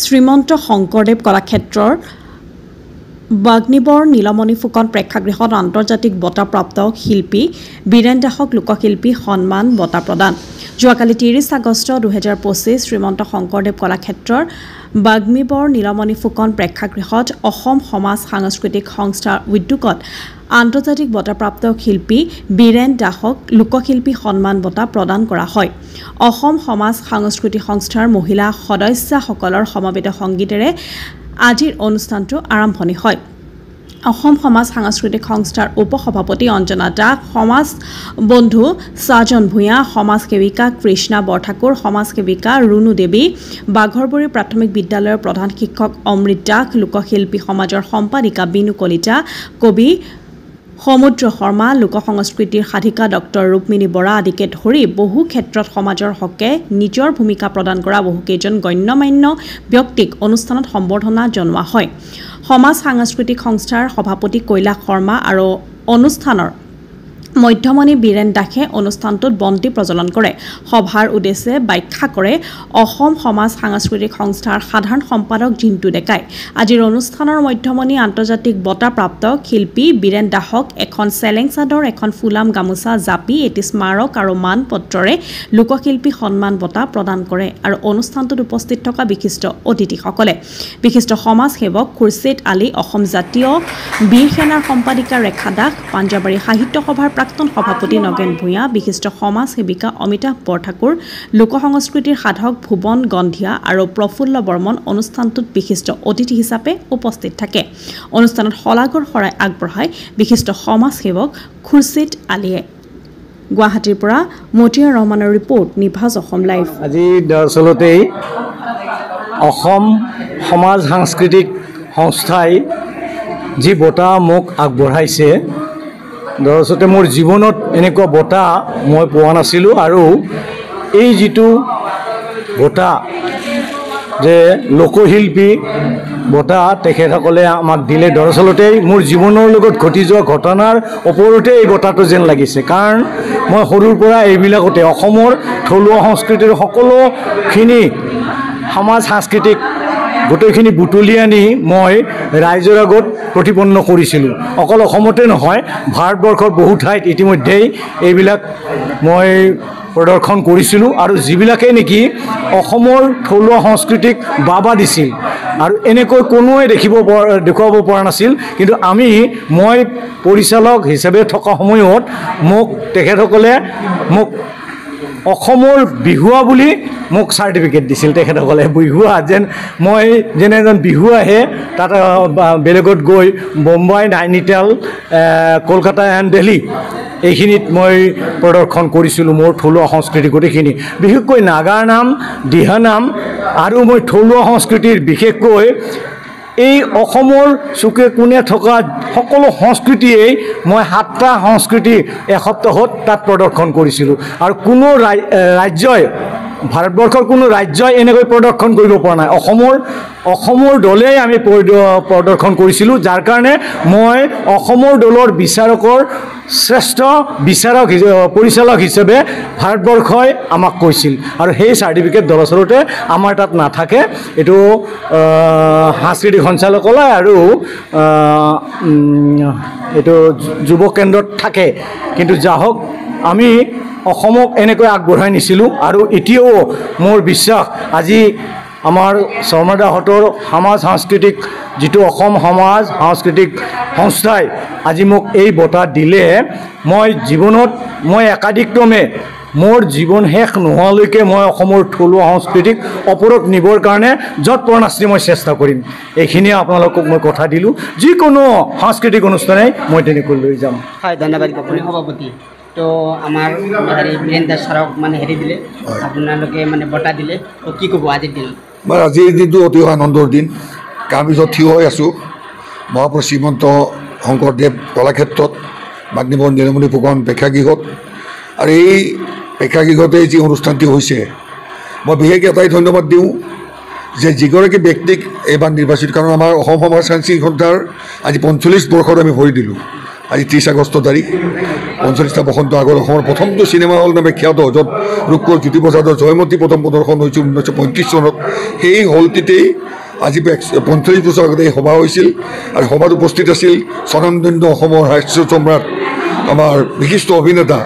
শ্ৰীমন্ত শংকৰদেৱ কলাক্ষেত্ৰৰ বাগ্নিবৰ নীলমণি ফুকন প্ৰেক্ষাগৃহত আন্তৰ্জাতিক বঁটাপ্ৰাপ্ত শিল্পী বীৰেন দাসক লোকশিল্পী সন্মান বঁটা প্ৰদান। যোৱাকালি 30 আগষ্ট 2025 শ্ৰীমন্ত শংকৰদেৱ কলাক্ষেত্ৰৰ বাগ্নিবৰ নীলমণি ফুকন প্ৰেক্ষাগৃহত অসম সমাজ সাংস্কৃতিক সংস্থাৰ উদ্যোগত আন্তৰ্জাতিক বঁটাপ্ৰাপ্ত শিল্পী বীৰেন দাসক লোকশিল্পী সন্মান বঁটা প্ৰদান কৰা হয়। অসম সমাজ সাংস্কৃতিক সংস্থাৰ মহিলা সদস্যসকলৰ সমবেত সংগীতেৰে আজিৰ অনুষ্ঠানটো আৰম্ভণি হয়। অসম সমাজ সাংস্কৃতিক সংস্থাৰ উপসভাপতি অঞ্জনা দাস, সমাজ বন্ধু সাজন ভূঞা, সমাজ সেৱিকা কৃষ্ণা বৰঠাকুৰ, সমাজ সেৱিকা ৰুণু দেৱী, বাঘৰবুৰী প্ৰাথমিক বিদ্যালয়ৰ প্ৰধান শিক্ষক অমৃত দাস, লোকশিল্পী সমাজৰ সম্পাদিকা বিনু কলিতা, কবি সমুদ্ৰ শৰ্মা, লোকসংস্কৃতিৰ সাধিকা ডক্টৰ ৰুক্মিণী বৰা আদিকে ধৰি বহু ক্ষেত্ৰত সমাজৰ হকে নিজৰ ভূমিকা প্ৰদান কৰা বহুকেইজন গণ্যমান্য ব্যক্তিক অনুষ্ঠানত সম্বৰ্ধনা জনোৱা হয়। সমাজ সাংস্কৃতিক সংস্থাৰ সভাপতি কৈলাশ শৰ্মা আৰু অনুষ্ঠানৰ মধ্যমণি বীৰেন দাসে অনুষ্ঠানটোত বন্তি প্ৰজ্বলন কৰে। সভাৰ উদ্দেশ্যে ব্যাখ্যা কৰে অসম সমাজ সাংস্কৃতিক সংস্থাৰ সাধাৰণ সম্পাদক জিন্তু ডেকাই। আজিৰ অনুষ্ঠানৰ মধ্যমণি আন্তৰ্জাতিক বঁটাপ্ৰাপ্ত শিল্পী বীৰেন দাসক এখন চেলেং চাদৰ, এখন ফুলাম গামোচা, জাপি, এটি স্মাৰক আৰু মানপত্ৰৰে লোকশিল্পী সন্মান বঁটা প্ৰদান কৰে আৰু অনুষ্ঠানটোত উপস্থিত থকা বিশিষ্ট অতিথিসকলে বিশিষ্ট সমাজ সেৱক খুৰশ্বেদ আলী, অসম জাতীয় বীৰ সেনাৰ সম্পাদিকা ৰেখা দাস, পাঞ্জাবাৰী সাহিত্য সভাৰ প্ৰাক্তন সভাপতি নগেন ভূঞা, বিশিষ্ট সমাজ সেৱিকা অমিতাভ বৰঠাকুৰ, লোকসংস্কৃতিৰ সাধক ভুৱন গন্ধিয়া আৰু প্ৰফুল্ল বৰ্মন অনুষ্ঠানটোত বিশিষ্ট অতিথি হিচাপে উপস্থিত থাকে। অনুষ্ঠানত শলাগৰ শৰাই আগবঢ়াই বিশিষ্ট সমাজ সেৱক খুৰশ্বেদ আলীয়ে। গুৱাহাটীৰ পৰা মতিয়াৰ ৰহমানৰ ৰিপৰ্ট, নিভাজ অসম লাইভ। আজি দৰাচলতেই অসম সমাজ সাংস্কৃতিক সংস্থাই যি বঁটা মোক আগবঢ়াইছে, দৰাচলতে মোৰ জীৱনত এনেকুৱা বঁটা মই পোৱা নাছিলোঁ। আৰু এই যিটো বঁটা যে লোকশিল্পী বঁটা তেখেতসকলে আমাক দিলে, দৰাচলতে মোৰ জীৱনৰ লগত ঘটি যোৱা ঘটনাৰ ওপৰতে এই বঁটাটো যেন লাগিছে। কাৰণ মই সৰুৰ পৰা এইবিলাকতে অসমৰ থলুৱা সংস্কৃতিৰ সকলোখিনি সমাজ সাংস্কৃতিক গোটেইখিনি বুটলি আনি মই ৰাইজৰ আগত প্ৰতিপন্ন কৰিছিলোঁ। অকল অসমতে নহয়, ভাৰতবৰ্ষৰ বহু ঠাইত ইতিমধ্যেই এইবিলাক মই প্ৰদৰ্শন কৰিছিলোঁ। আৰু যিবিলাকে নেকি অসমৰ থলুৱা সংস্কৃতিক বাবা দিছিল আৰু এনেকৈ কোনোৱে দেখুৱাব পৰা নাছিল, কিন্তু মই পৰিচালক হিচাপে থকা সময়ত তেখেতসকলে মোক অসমৰ বিহুৱা বুলি মোক চাৰ্টিফিকেট দিছিল। তেখেতসকলে বিহুৱা মই যেনে এজন বিহুৱাহে তাত বেলেগত গৈ বোম্বাই, নাইনিতাল, কলকাতা এণ্ড দিল্লী এইখিনিত মই প্ৰদৰ্শন কৰিছিলোঁ মোৰ থলুৱা সংস্কৃতি গোটেইখিনি, বিশেষকৈ নাগাৰ নাম, দিহানাম আৰু মই থলুৱা সংস্কৃতিৰ বিশেষকৈ এই অসমৰ চুকে কোণে থকা সকলো সংস্কৃতিয়েই মই 7টা সংস্কৃতি এসপ্তাহত তাত প্ৰদৰ্শন কৰিছিলোঁ। আৰু কোনো ৰাজ্যই, ভাৰতবৰ্ষৰ কোনো ৰাজ্যই এনেকৈ প্ৰদৰ্শন কৰিব পৰা নাই। অসমৰ দলেই আমি প্ৰদৰ্শন কৰিছিলোঁ, যাৰ কাৰণে মই অসমৰ দলৰ বিচাৰকৰ শ্ৰেষ্ঠ পৰিচালক হিচাপে ভাৰতবৰ্ষই আমাক কৈছিল। আৰু সেই চাৰ্টিফিকেট দৰাচলতে আমাৰ তাত নাথাকে। এইটো সাংস্কৃতিক সঞ্চালকালয় আৰু এইটো যুৱ কেন্দ্ৰত থাকে। কিন্তু যাহওক, আমি অসমক এনেকৈ আগবঢ়াই নিছিলোঁ। আৰু এতিয়াও মোৰ বিশ্বাস, আজি আমাৰ শৰ্মাদাহঁতৰ সমাজ সাংস্কৃতিক যিটো অসম সমাজ সাংস্কৃতিক সংস্থাই আজি মোক এই বঁটা দিলে, মই জীৱনত একাধিক্ৰমে মোৰ জীৱন শেষ নোহোৱালৈকে মই অসমৰ থলুৱা সংস্কৃতিক ওপৰত নিবৰ কাৰণে যৎপৰোনাস্তি মই চেষ্টা কৰিম। এইখিনিয়ে আপোনালোকক মই কথা দিলোঁ। যিকোনো সাংস্কৃতিক অনুষ্ঠানেই মই তেনেকৈ লৈ যাম। হয়, ধন্যবাদ সভাপতি। তো আমাৰ বীৰেন দাস ছাৰক দিলে, আপোনালোকে বঁটা দিলে, তো কি ক'ব আজিৰ দিনত? আজিৰ দিনটো অতি আনন্দৰ দিন। তাৰ পিছত থিয় হৈ আছোঁ মহাপুৰুষ শ্ৰীমন্ত শংকৰদেৱ কলাক্ষেত্ৰত বাগ্নিবৰ নীলমণি ফুকন প্ৰেক্ষাগৃহত। আৰু এই প্ৰেক্ষাগৃহতে যি অনুষ্ঠানটি হৈছে, মই বিশেষকৈ এটাই ধন্যবাদ দিওঁ যে যিগৰাকী ব্যক্তিক এইবাৰ নিৰ্বাচিত, কাৰণ আমাৰ অসম সমাজ সাংস্কৃতিক সংস্থাৰ আজি 45 বৰ্ষত আমি ভৰি দিলোঁ। আজি 30 আগষ্ট তাৰিখ 45টা বসন্ত আগৰ অসমৰ প্ৰথমটো চিনেমা হল নামে খ্যাত য'ত ৰূপকোঁৱৰ জ্যোতিপ্ৰসাদৰ জয়মতী প্ৰথম প্ৰদৰ্শন হৈছিল 1935 চনত সেই হলটিতেই আজি 45 বছৰ আগতে এই সভা হৈছিল আৰু সভাত উপস্থিত আছিল স্বনামধন্য অসমৰ হাস্য সম্ৰাট আমাৰ বিশিষ্ট অভিনেতা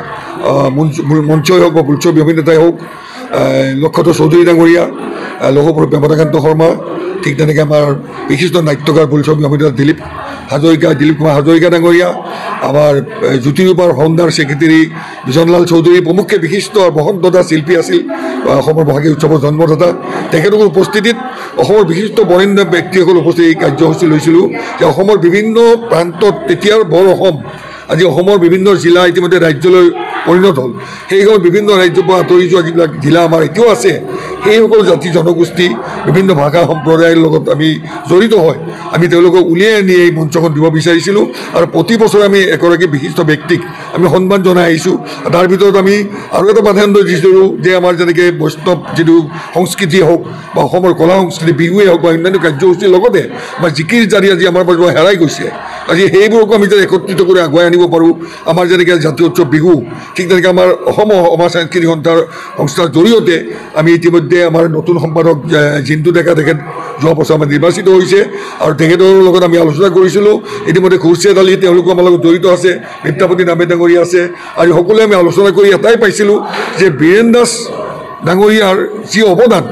মঞ্চই হওক বা বোলছবি অভিনেতাই হওক লক্ষধৰ চৌধুৰী ডাঙৰীয়া লৌহপুৰুষ প্ৰেমকান্ত শৰ্মা ঠিক তেনেকৈ আমাৰ বিশিষ্ট নাট্যকাৰ বোলছবি অভিনেতা দিলীপ কুমাৰ হাজৰিকা ডাঙৰীয়া আমাৰ জ্যোতিৰূপাৰ ফাউণ্ডাৰ ছেক্ৰেটেৰী বিজনলাল চৌধুৰী প্ৰমুখ্যে বিশিষ্ট বসন্তদাতা শিল্পী আছিল অসমৰ বহাগী উৎসৱৰ জন্মদাতা তেখেতলোকৰ উপস্থিতিত অসমৰ বিশিষ্ট বৰেণ্য ব্যক্তিসকল উপস্থিত এই কাৰ্যসূচী লৈছিলোঁ যে অসমৰ বিভিন্ন প্ৰান্তত তেতিয়াৰ বৰ অসম আজি অসমৰ বিভিন্ন জিলা ইতিমধ্যে ৰাজ্যলৈ পৰিণত হ'ল সেইসকল বিভিন্ন ৰাজ্যৰ পৰা আঁতৰি যোৱা যিবিলাক জিলা আমাৰ এতিয়াও আছে সেইসকল জাতি জনগোষ্ঠী বিভিন্ন ভাষা সম্প্ৰদায়ৰ লগত আমি জড়িত হয় আমি তেওঁলোকক উলিয়াই আনি এই মঞ্চখন দিব বিচাৰিছিলোঁ আৰু প্ৰতি বছৰে আমি এগৰাকী বিশিষ্ট ব্যক্তিক আমি সন্মান জনাই আহিছোঁ তাৰ ভিতৰত আমি আৰু এটা প্ৰাধান্য দিছিলোঁ যে আমাৰ যেনেকৈ বৈষ্ণৱ যিটো সংস্কৃতি হওক বা অসমৰ কলা সংস্কৃতি বিহুৱেই হওক বা অন্যান্য কাৰ্যসূচীৰ লগতে আমাৰ জিকিৰ জাৰি আজি আমাৰ পৰা হেৰাই গৈছে আজি সেইবোৰকো আমি যেন একত্ৰিত কৰি আগুৱাই আনিব পাৰোঁ আমাৰ যেনেকৈ জাতীয় উৎসৱ বিহু ঠিক তেনেকৈ আমাৰ অসম সমাজ সাংস্কৃতিক সংস্থাৰ জৰিয়তে আমি ইতিমধ্যে আমাৰ নতুন সম্পাদক জিন্তু ডেকা তেখেত যোৱা বছৰ আমাৰ নিৰ্বাচিত হৈছে আৰু তেখেতৰ লগত আমি আলোচনা কৰিছিলোঁ ইতিমধ্যে খুৰচিয়াদ আলি তেওঁলোকো আমাৰ লগত জড়িত আছে বিদ্যাপতি নামে ডাঙৰীয়া আছে আৰু সকলোৱে আমি আলোচনা কৰি এটাই পাইছিলোঁ যে বীৰেন দাস ডাঙৰীয়াৰ যি অৱদান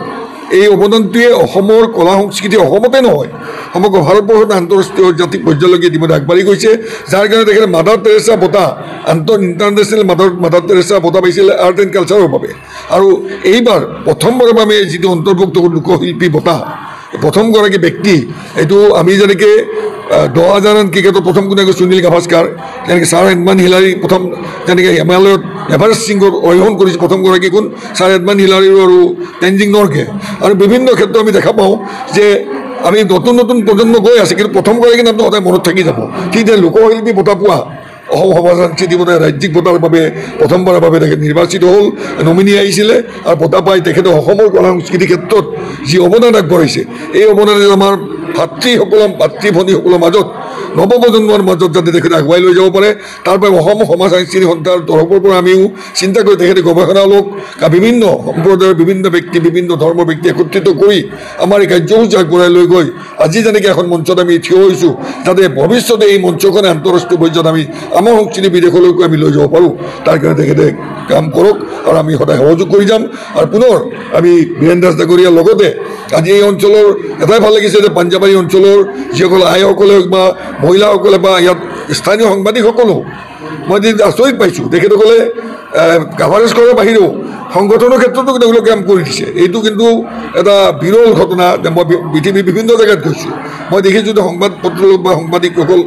এই অৱদানটোৱে অসমৰ কলা সংস্কৃতি অসমতে নহয় সমগ্ৰ ভাৰতবৰ্ষত আন্তঃৰাষ্ট্ৰীয় জাতিক পৰ্যায়লৈকে ইতিমধ্যে আগবাঢ়ি গৈছে যাৰ কাৰণে তেখেতে মাদাৰ টেৰেছা বঁটা ইণ্টাৰনেশ্যনেল মাদাৰ টেৰেছা বঁটা পাইছিলে আৰ্ট এণ্ড কালচাৰৰ বাবে আৰু এইবাৰ প্ৰথমবাৰৰ বাবে যিটো অন্তৰ্ভুক্ত লোকশিল্পী বঁটা প্ৰথমগৰাকী ব্যক্তি এইটো আমি যেনেকৈ 10,000 ৰান ক্ৰিকেটত প্ৰথম কোনে সুনীল গাভাস্কাৰ তেনেকৈ ছাৰ এডমান হিলাৰী প্ৰথম যেনেকৈ হিমালয়ত এভাৰেষ্ট সিঙত অৰিহণ কৰিছে প্ৰথমগৰাকী কোন ছাৰ এডমান হিলাৰী আৰু টেনজিং নৰগে আৰু বিভিন্ন ক্ষেত্ৰত আমি দেখা পাওঁ যে আমি নতুন নতুন প্ৰজন্ম গৈ আছে কিন্তু প্ৰথমগৰাকী নামটো সদায় মনত থাকি যাব ঠিক যে লোকশিল্পী বঁটা পোৱা অসম সমাজ সাংস্কৃতিক বঁটা ৰাজ্যিক বঁটাৰ বাবে প্ৰথমবাৰৰ বাবে তেখেত নিৰ্বাচিত হ'ল নমিনী আহিছিলে আৰু বঁটা পাই তেখেতে অসমৰ কলা সংস্কৃতিৰ ক্ষেত্ৰত যি অৱদান আগবঢ়াইছে এই অৱদানে আমাৰ ভাতৃ ভনীসকলৰ মাজত নৱপ্ৰজন্মৰ মাজত যাতে তেখেতে আগুৱাই লৈ যাব পাৰে তাৰ বাবে অসম সমাজ সাংস্কৃতিক সন্থাৰ তৰফৰ পৰা আমিও চিন্তা কৰি তেখেতে গৱেষণালোক বিভিন্ন সম্প্ৰদায়ৰ বিভিন্ন ব্যক্তি বিভিন্ন ধৰ্মৰ ব্যক্তি একত্ৰিত কৰি আমাৰ এই কাৰ্যসূচী আগবঢ়াই লৈ গৈ আজি যেনেকৈ এখন মঞ্চত আমি থিয় হৈছোঁ যাতে ভৱিষ্যতে এই মঞ্চখনে আন্তঃৰাষ্ট্ৰীয় পৰ্যায়ত আমি আমাৰ সংস্কৃতি বিদেশলৈকো আমি লৈ যাব পাৰোঁ তাৰ কাৰণে তেখেতে কাম কৰক আৰু আমি সদায় সহযোগ কৰি যাম আৰু পুনৰ আমি বীৰেন দাস ডাঙৰীয়াৰ লগতে আজি এই অঞ্চলৰ এটাই ভাল লাগিছে যে পাঞ্জাবাৰী অঞ্চলৰ যিসকল আইসকলে হওক বা মহিলাসকলে বা ইয়াত স্থানীয় সাংবাদিকসকলেও মই আচৰিত পাইছোঁ তেখেতসকলে কাভাৰেজ কৰাৰ বাহিৰেও সংগঠনৰ ক্ষেত্ৰতো তেওঁলোকে কাম কৰি দিছে এইটো কিন্তু এটা বিৰল ঘটনা মই পৃথিৱীৰ বিভিন্ন জেগাত গৈছোঁ মই দেখিছোঁ যে সংবাদ পত্ৰ বা সাংবাদিকসকল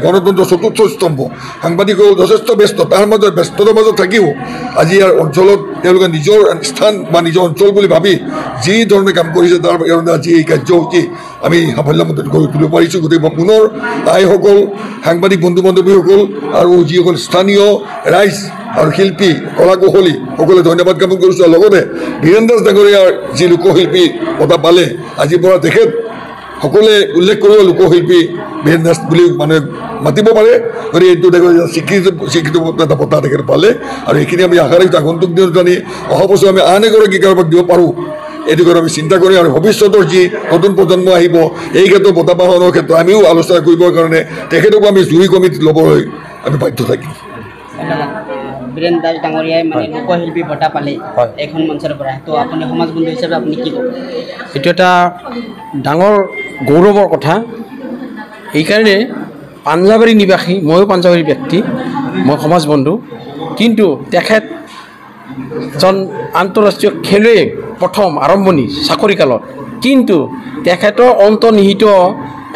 গণতন্ত্ৰৰ চতুৰ্থ স্তম্ভ সাংবাদিকসকল যথেষ্ট ব্যস্ত তাৰ মাজত ব্যস্ততাৰ মাজত থাকিও আজি ইয়াৰ অঞ্চলত তেওঁলোকে নিজৰ স্থান বা নিজৰ অঞ্চল বুলি ভাবি যি ধৰণে কাম কৰিছে তাৰ কাৰণে আজি এই কাৰ্যসূচী আমি সাফল্যমণ্ডিত কৰি তুলিব পাৰিছোঁ গতিকে পুনৰ আইসকল সাংবাদিক বন্ধু বান্ধৱীসকল আৰু যিসকল স্থানীয় ৰাইজ আৰু শিল্পী কলা কৌশলী সকলোৱে ধন্যবাদ জ্ঞাপন কৰিছোঁ আৰু লগতে বীৰেন দাস ডাঙৰীয়াৰ যি লোকশিল্পী বঁটা পালে আজিৰ পৰা তেখেত সকলোৱে উল্লেখ কৰিব লোকশিল্পী বীৰেন দাস বুলি মানুহে মাতিব পাৰে গতিকে এইটো স্বীকৃত এটা বঁটা তেখেত পালে আৰু এইখিনি আমি আশা ৰাখিছোঁ আগন্তুক দিনত জানি অহা বছৰ আমি আন এগৰাকী কাৰোবাক দিব পাৰোঁ এইটো কথা আমি চিন্তা কৰি আৰু ভৱিষ্যতৰ যি নতুন প্ৰজন্ম আহিব এই ক্ষেত্ৰত বঁটা বাহনৰ ক্ষেত্ৰত আমিও আলোচনা কৰিবৰ কাৰণে তেখেতকো আমি জুৰি কমিটিত ল'বলৈ আমি বাধ্য থাকিম বীৰেন দাস ডাঙৰীয়াই মানে লোকশিল্পী বঁটা পালে এখন মঞ্চৰ পৰা তো আপুনি সমাজ বন্ধু হিচাপে আপুনি কি ক'ব এইটো এটা ডাঙৰ গৌৰৱৰ কথা এইকাৰণে পাঞ্জাবাৰী নিবাসী ময়ো পাঞ্জাবাৰী ব্যক্তি মই সমাজ বন্ধু কিন্তু তেখেত এজন আন্তঃৰাষ্ট্ৰীয় খেলুৱৈ প্ৰথম আৰম্ভণি চাকৰিকালত কিন্তু তেখেতৰ অন্তৰ্নিহিত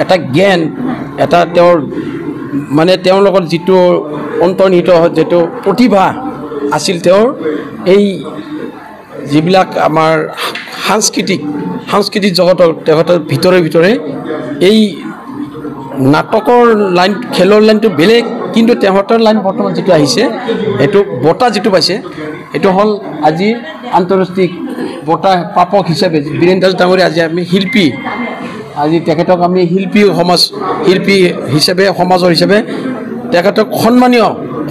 এটা জ্ঞান এটা তেওঁৰ মানে তেওঁৰ লগত যিটো অন্তৰ্নিহিত যিটো প্ৰতিভা আছিল তেওঁৰ এই যিবিলাক আমাৰ সাংস্কৃতিক জগতৰ তেখেতৰ ভিতৰে এই নাটকৰ লাইন খেলৰ লাইনটো বেলেগ কিন্তু তেখেতৰ লাইন বৰ্তমান যিটো আহিছে এইটো বঁটা যিটো পাইছে এইটো হ'ল আজি আন্তঃৰাষ্ট্ৰীয় বঁটা প্ৰাপক হিচাপে বীৰেন দাস ডাঙৰীয়া আজি আমি শিল্পী আজি তেখেতক আমি শিল্পী হিচাপে সমাজৰ হিচাপে তেখেতক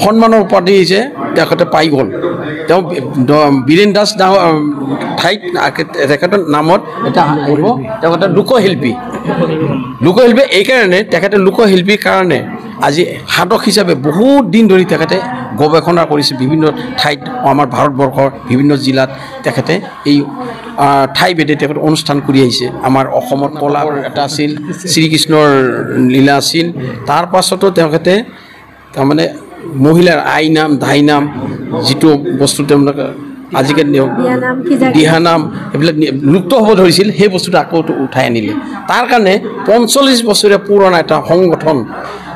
সন্মানৰ উপাধি যে তেখেতে পাই গ'ল। তেওঁ বীৰেন দাস ঠাইত তেখেতৰ নামত এটা আহিব তেখেতে লোকশিল্পী এইকাৰণে তেখেতে লোকশিল্পীৰ কাৰণে আজি সাধক হিচাপে বহুত দিন ধৰি তেখেতে গৱেষণা কৰিছে বিভিন্ন ঠাইত আমাৰ ভাৰতবৰ্ষৰ বিভিন্ন জিলাত তেখেতে এই ঠাইভেদে তেখেতে অনুষ্ঠান কৰি আহিছে। আমাৰ অসমৰ কলাৰ এটা আছিল শ্ৰীকৃষ্ণৰ লীলা আছিল, তাৰ পাছতো তেখেতে তাৰমানে মহিলাৰ আই নাম ধাই নাম যিটো বস্তু তেওঁলোকে আজিকালি দিহানাম এইবিলাক লুপ্ত হ'ব ধৰিছিল সেই বস্তুটো আকৌ উঠাই আনিলে। তাৰ কাৰণে 45 বছৰীয়া পুৰণা এটা সংগঠন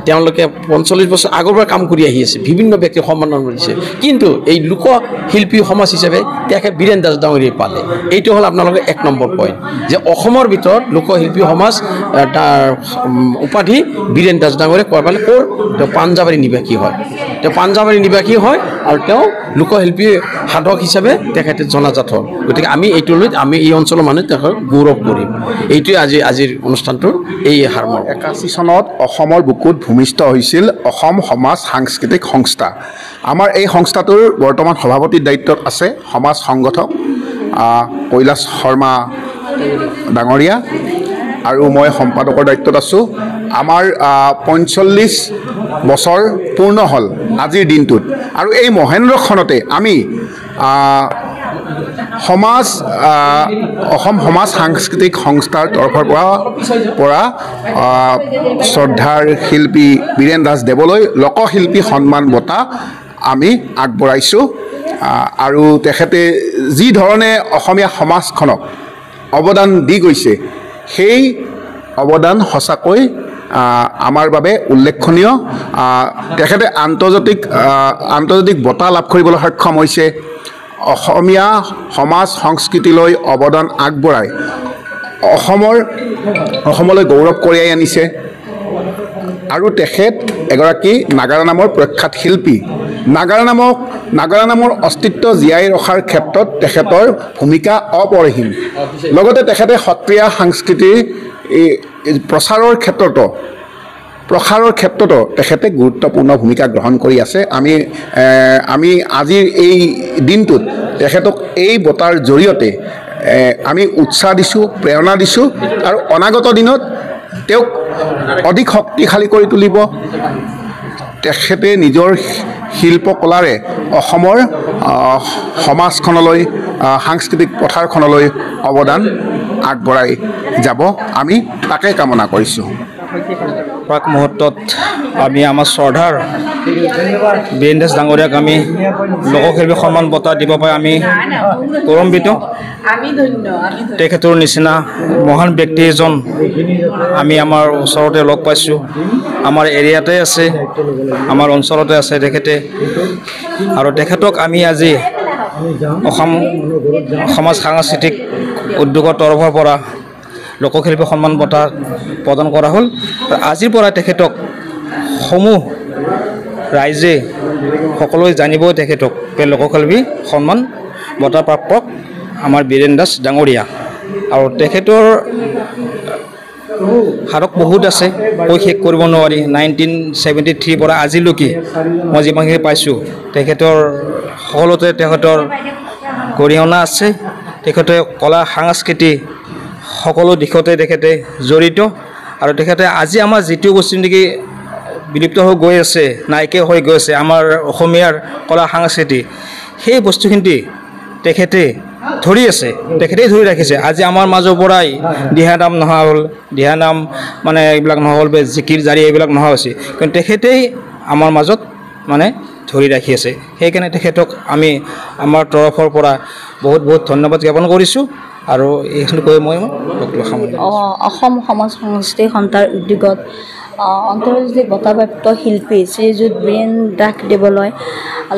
তেওঁলোকে 45 বছৰ আগৰ পৰা কাম কৰি আহি আছে, বিভিন্ন ব্যক্তিক সন্মান কৰিছে। কিন্তু এই লোকশিল্পী সমাজ হিচাপে তেখেত বীৰেন দাস ডাঙৰীয়াই পালে। এইটো হ'ল আপোনালোকৰ 1 নম্বৰ পইণ্ট যে অসমৰ ভিতৰত লোকশিল্পী সমাজ তাৰ উপাধি বীৰেন দাস ডাঙৰীয়াই কোৱা পালে। ক'ৰ তেওঁ পাঞ্জাৱাৰী নিবাসী হয়, আৰু তেওঁ লোকশিল্পী সাধক হিচাপে তেখেতে জনাজাত হ'ল। গতিকে আমি এইটো লৈ আমি এই অঞ্চলৰ মানুহে তেখেতক গৌৰৱ কৰিম। এইটোৱে আজিৰ অনুষ্ঠানটোৰ এই সাৰমৰ্ম। 81 চনত অসমৰ বুকুত ভূমিষ্ঠ হৈছিল অসম সমাজ সাংস্কৃতিক সংস্থা। আমাৰ এই সংস্থাটোৰ বৰ্তমান সভাপতিৰ দায়িত্বত আছে সমাজ সংগঠক কৈলাশ শৰ্মা ডাঙৰীয়া, আৰু মই সম্পাদকৰ দায়িত্বত আছোঁ। আমাৰ 45 বছৰ পূৰ্ণ হ'ল আজিৰ দিনটোত, আৰু এই মহেন্দ্ৰখনতে আমি অসম সমাজ সাংস্কৃতিক সংস্থাৰ তৰফৰ পৰা শ্ৰদ্ধাৰ শিল্পী বীৰেন দাস দেৱলৈ লোকশিল্পী সন্মান বঁটা আমি আগবঢ়াইছোঁ। আৰু তেখেতে যি ধৰণে অসমীয়া সমাজখনক অৱদান দি গৈছে সেই অৱদান সঁচাকৈ আমাৰ বাবে উল্লেখনীয়। তেখেতে আন্তৰ্জাতিক বঁটা লাভ কৰিবলৈ সক্ষম হৈছে, অসমীয়া সমাজ সংস্কৃতিলৈ অৱদান আগবঢ়াই অসমলৈ গৌৰৱ কঢ়িয়াই আনিছে। আৰু তেখেত এগৰাকী নাগাৰা নামৰ প্ৰখ্যাত শিল্পী। নাগাৰা নামৰ অস্তিত্ব জীয়াই ৰখাৰ ক্ষেত্ৰত তেখেতৰ ভূমিকা অপৰিসীম। লগতে তেখেতে সত্ৰীয়া সংস্কৃতিৰ প্ৰসাৰৰ ক্ষেত্ৰতো তেখেতে গুৰুত্বপূৰ্ণ ভূমিকা গ্ৰহণ কৰি আছে। আমি আজিৰ এই দিনটোত তেখেতক এই বঁটাৰ জৰিয়তে আমি উৎসাহ দিছোঁ, প্ৰেৰণা দিছোঁ, আৰু অনাগত দিনত তেওঁক অধিক শক্তিশালী কৰি তুলিব। তেখেতে নিজৰ শিল্পকলাৰে অসমৰ সমাজখনলৈ সাংস্কৃতিক পথাৰখনলৈ অৱদান আগবঢ়াই যাব, আমি তাকে কামনা কৰিছোঁ। প্ৰাক মুহূৰ্তত আমি আমাৰ শ্ৰদ্ধাৰ বীৰেন দাস ডাঙৰীয়াক আমি লোকশিল্পী সন্মান বঁটা দিব পাই আমি গৌৰৱান্বিত। তেখেতৰ নিচিনা মহান ব্যক্তি এজন আমি আমাৰ ওচৰতে লগ পাইছোঁ, আমাৰ এৰিয়াতে আছে, আমাৰ অঞ্চলতে আছে তেখেতে। আৰু তেখেতক আমি আজি অসম সমাজ সাংস্কৃতিক উদ্যোগৰ তৰফৰ পৰা লোকশিল্পী সন্মান বঁটা প্ৰদান কৰা হ'ল। আজিৰ পৰা তেখেতক সমূহ ৰাইজে সকলোৱে জানিব তেখেতক লোকশিল্পী সন্মান বঁটা প্ৰাপক আমাৰ বীৰেন দাস ডাঙৰীয়া। আৰু তেখেতৰ হাৰক বহুত আছে, কৈ শেষ কৰিব নোৱাৰি। 1973 পৰা আজিলৈকে মই যিমানখিনি পাইছোঁ তেখেতৰ সকলোতে তেখেতৰ গৰিহণা আছে। তেখেতে কলা সংস্কৃতি সকলো দিশতে তেখেতে জড়িত। আৰু তেখেতে আজি আমাৰ যিটো বস্তু নেকি বিলুপ্ত হৈ গৈ আছে, নাইকিয়া হৈ গৈ আছে আমাৰ অসমীয়াৰ কলা সংস্কৃতি, সেই বস্তুখিনি তেখেতে ধৰি আছে, তেখেতেই ধৰি ৰাখিছে। আজি আমাৰ মাজৰ পৰাই দিহানাম নহা হ'ল, দিহানাম মানে এইবিলাক নহা হ'ল, জিকিৰ জাৰি এইবিলাক নহা হৈছে, কিন্তু তেখেতেই আমাৰ মাজত মানে ধৰি ৰাখি আছে। সেইকাৰণে তেখেতক আমি আমাৰ তৰফৰ পৰা বহুত বহুত ধন্যবাদ জ্ঞাপন কৰিছোঁ। আৰু এইখিনি কৈ মই অসম সমাজ সাংস্কৃতিক সন্থাৰ উদ্যোগত আন্তৰ্জাতিক বঁটাপ্ৰাপ্ত শিল্পী শ্ৰীযুত বীৰেন দাস দেৱলৈ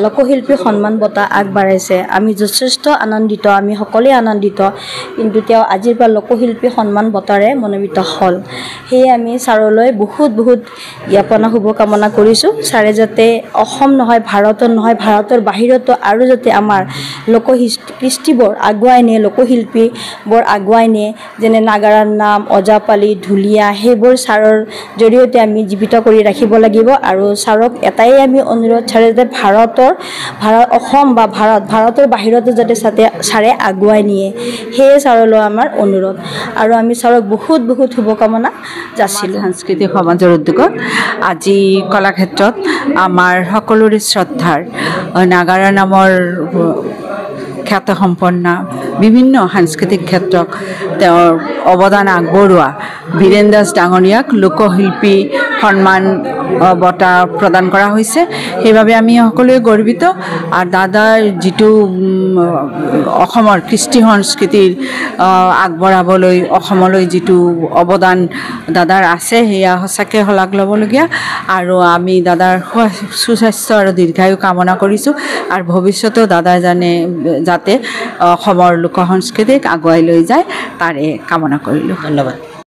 লোকশিল্পী সন্মান বঁটা আগবঢ়াইছে। আমি যথেষ্ট আনন্দিত, আমি সকলোৱে আনন্দিত। কিন্তু তেওঁ আজিৰ পৰা লোকশিল্পী সন্মান বঁটাৰে মনোনীত হ'ল। সেয়ে আমি ছাৰলৈ বহুত জ্ঞাপনা শুভকামনা কৰিছোঁ। ছাৰে যাতে অসম নহয়, ভাৰতত নহয়, ভাৰতৰ বাহিৰতো আৰু যাতে আমাৰ কৃষ্টিবোৰ আগুৱাই নিয়ে, লোকশিল্পীবোৰ আগুৱাই নিয়ে, যেনে নাগাৰাৰ নাম, ওজাপালি, ঢুলীয়া, সেইবোৰ ছাৰৰ জৰিয়তে জৰিয়তে আমি জীৱিত কৰি ৰাখিব লাগিব আৰু ছাৰক এটাই আমি অনুৰোধ ছাৰে যে অসম বা ভাৰতৰ বাহিৰতো যাতে ছাৰে আগুৱাই নিয়ে সেয়ে ছাৰলৈ আমাৰ অনুৰোধ আৰু আমি ছাৰক বহুত বহুত শুভকামনা যাচিলোঁ। সাংস্কৃতিক সমাজৰ উদ্যোগত আজি কলাক্ষেত্ৰত আমাৰ সকলোৰে শ্ৰদ্ধাৰ নাগাৰা নামৰ খ্যাতসম্পন্না বিভিন্ন সাংস্কৃতিক ক্ষেত্ৰত তেওঁৰ অৱদান আগবঢ়োৱা বীৰেন দাস ডাঙৰীয়াক লোকশিল্পী সন্মান বঁটা প্ৰদান কৰা হৈছে। সেইবাবে আমি সকলোৱে গৰ্বিত আৰু দাদাৰ যিটো অসমৰ কৃষ্টি সংস্কৃতিৰ আগবঢ়াবলৈ অসমলৈ যিটো অৱদান দাদাৰ আছে সেয়া সঁচাকৈ শলাগ ল'বলগীয়া আৰু আমি দাদাৰ সুস্বাস্থ্য আৰু দীৰ্ঘায়ু কামনা কৰিছোঁ আৰু ভৱিষ্যতেও দাদাই যাতে অসমৰ লোক সংস্কৃতিক আগুৱাই লৈ যায় তাৰে কামনা কৰিলোঁ। ধন্যবাদ।